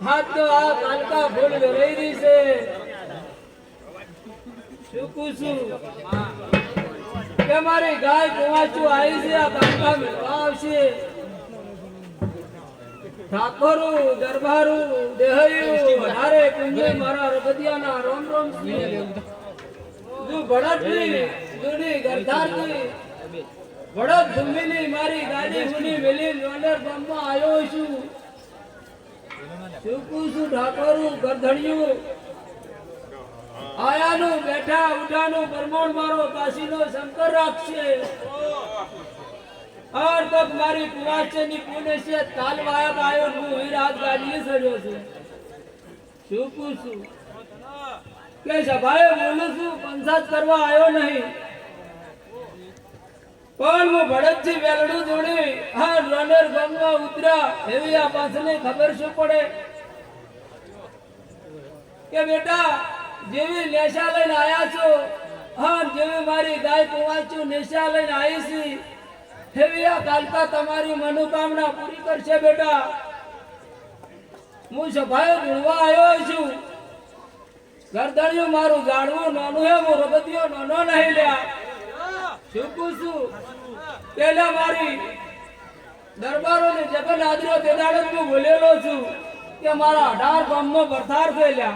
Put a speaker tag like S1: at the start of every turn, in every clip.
S1: હાથ તો આ કાલકા ફૂલ રહી રહી છે શું છું કે મારી ગાય કુવાચું આવી છે આ કાલકા મેળવા આવશે ઠાકોરું દરબારું દેહયું વધારે કુંજે મારા રગદિયાના રોમ રોમ તું ભડતની દુડી ગરધારની ભડત ભૂમિની મારી ગાડી મુની વેલી લોંડર ગામમાં આવ્યો છું શું ઠાકોરું ગરધણિયું આયાનું બેઠા ઉઠાનું પરમોણ મારો કાશીનો શંકર રાખશે और तक मारी कुवाचे ની પુણે છે તાલ વાયા આયો હું વિરાજ ગાડીએ સડ્યો છું શું પૂછું કે સભાએ બોલું છું પંચાયત કરવા આવ્યો નહીં પણ હું ભડતજી વેલડું જોડી હા રનર ગંગા ઉતરા એવી આ પાછને ખબર શું પડે કે બેટા જેવી નેશા લઈને આયા છો હા જેવી મારી ગાય કુવાચું નેશા લઈને આવી છે हेविया कालका તમારી મનોકામના પૂરી કરશે બેટા હું સભાયો ઢૂંઢવા આવ્યો છું ગરદણિયું મારું જાણવું નાનું હે હું રગદિયો નાનો નહીં લ્યા શું પૂછું પેલા મારી દરબારોને જગન આદરો તેદાડે હું બોલેલો છું કે મારા 18 ગામમાં બરથાર થયેલા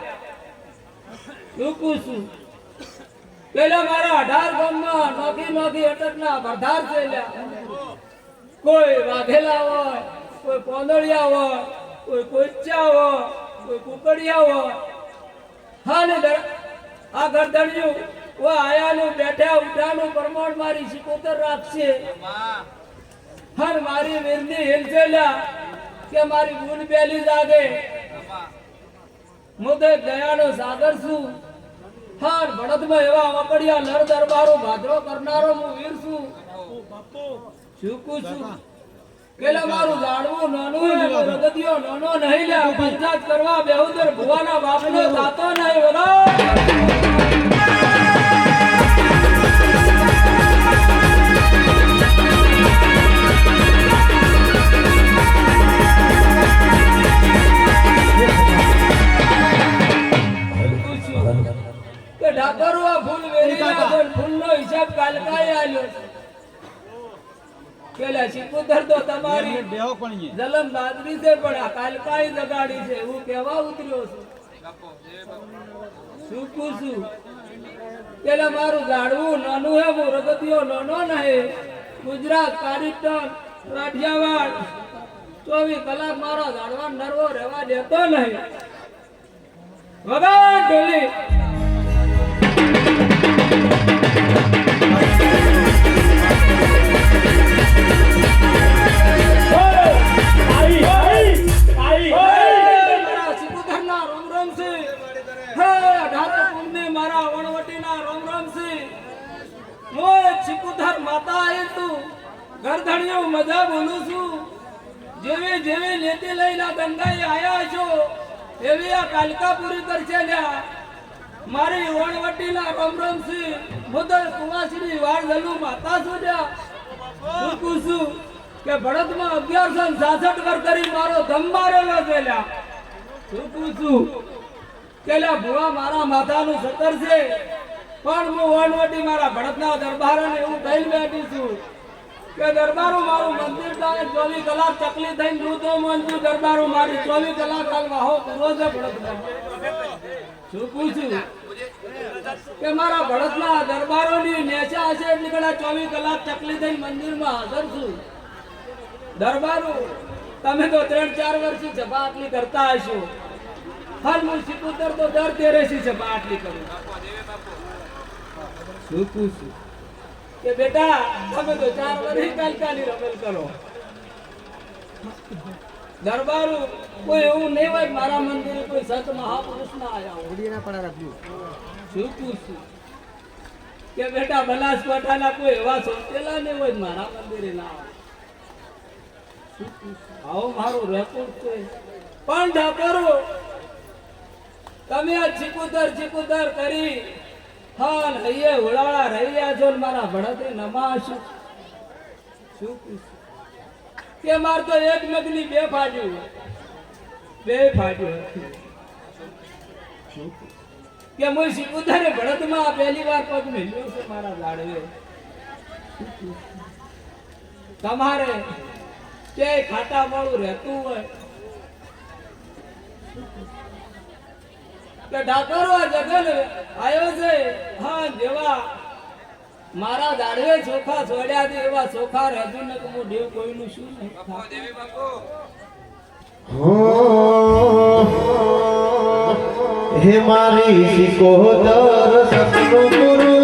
S1: શું પૂછું પેલા મારા 18 ગામમાં નોખી નોખી અટકના બરથાર થયેલા કોઈ વાઘેલા હોય કોઈ પોંદળિયા હોય કોઈ કોચ્ચા હોય કોઈ કુકડિયા હોય હા ને આ ગરદણિયું ઓ આયાનું બેઠા ઉઠાનું પરમોણ મારી સિકોતર રાખશે હર મારી વીરની હિલચેલા કે મારી ગુણ બેલી જાગે મુદે દયાનો સાગર છું હર ભડતમાં એવા વકડિયા નર દરબારો ભાદરો કરનારો હું વીર છું શું પેલા મારું જાણવું નાનું રગદિયો નાનો નહીં લે પંચાયત કરવા બેહુદર ભુવાના બાપનો થાતો નહીં વગર કે ડાકરો આ ફૂલ વેરીના ફૂલનો હિસાબ કાલકાએ આલ્યો છે પેલા સિકુદર તો તમારી જલમ દાદરી છે પણ આ કાલકાઈ જગાડી છે હું કેવા ઉતર્યો છું શું પૂછું પેલા મારું ગાડવું નાનું હે હું રગતિયો નાનો નહીં ગુજરાત કારીટન રાઠિયાવાડ 24 કલાક મારો ગાડવા નરવો રહેવા દેતો નહીં વગર ઢોલી ગરધણિયો મજા બોલું છું જેવી જેવી લેતી લઈને ગંગાઈ આયા છો એવી આ કાલકા પૂરી કરશે લ્યા મારી વણવટીના રમરમસી મુદલ કુવાસની વાળ ગલું માતા સુડ્યા શું પૂછું કે ભડતમાં 1166 વર કરી મારો ધમ મારેલો છે લ્યા શું પૂછું કે લ્યા ભુવા મારા માથાનું સતર છે પણ હું વણવટી મારા ભડતના દરબારોને એવું કહીને બેઠી છું કે દરબારો મારું મંદિર થાય 24 કલાક તકલીફ થઈને રૂતો મંજુ દરબારો મારી 24 કલાક હાલવા હો રોજ ભડતના શું પૂછું કે મારા ભડતના દરબારોની નેચા હશે એટલે ઘણા 24 કલાક તકલીફ થઈને મંદિરમાં હાજર છું દરબારો તમે તો 3-4 વર્ષથી સભા આટલી કરતા હશો હાલ હું સિકુતર તો દર 13 સભા આટલી કરું શું પૂછું કે બેટા તમે તો 4 વર્ષથી કાલકાની રમેલ કરો દરબારો કોઈ એવું નહીં હોય મારા મંદિરે કોઈ સંત મહાપુરુષ ના આયા ઓડીના પડા રાખજો શું પૂછું કે બેટા બનાસકાંઠાના કોઈ એવા સોચેલા નહીં હોય મારા મંદિરે ના આવે શું પૂછું આવો મારો રેકોર્ડ છે પણ ડાકરો તમે આ ચીકુદર કરી હા હૈયે ઉડાળા રહ્યા છો મારા ભડતે નમાશ શું પૂછું કે માર તો એક મગની બે ફાડ્યું કે હું શિકુદારે ભરતમાં પહેલી વાર પગ મેલ્યો છે મારા લાડવે. તમારે કે ખાટા વાળું રહેતું હોય કે ડાકરો જગન આવ્યો છે. હા, જેવા મારા દાડવે ચોખા છોડ્યા છે એવા ચોખા રહેતું ને હું દેવ કોઈનું શું નહીં.
S2: હે મારી સિકોદર સતનું ગુરુ